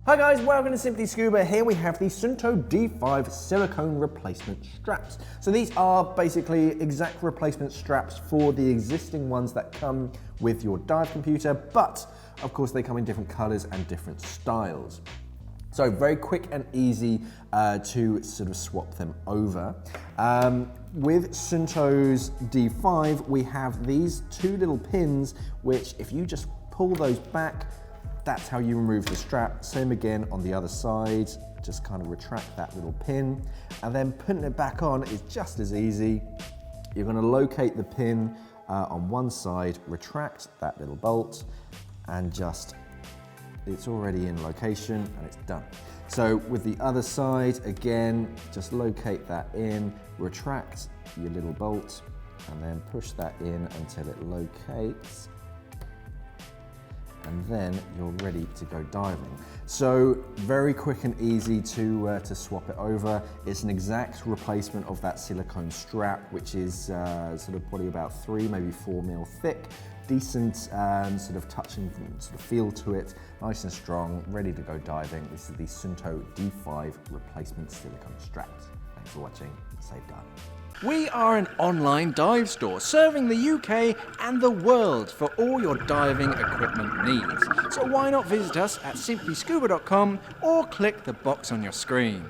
Hi guys, welcome to Simply Scuba. Here we have the Suunto D5 Silicone Replacement Straps. So these are basically exact replacement straps for the existing ones that come with your dive computer, but of course they come in different colors and different styles. So very quick and easy to sort of swap them over. With Suunto's D5, we have these two little pins, which if you just pull those back, that's how you remove the strap. Same again on the other side, just kind of retract that little pin, and then putting it back on is just as easy. You're gonna locate the pin on one side, retract that little bolt, and just, it's already in location and it's done. So with the other side, again, just locate that in, retract your little bolt, and then push that in until it locates. And then you're ready to go diving. So very quick and easy to swap it over. It's an exact replacement of that silicone strap, which is sort of probably about 3, maybe 4 mil thick. Decent sort of touching sort of feel to it, nice and strong, ready to go diving. This is the Suunto D5 Replacement Silicone Straps. Thanks for watching, safe dive. We are an online dive store serving the UK and the world for all your diving equipment needs. So why not visit us at simplyscuba.com or click the box on your screen.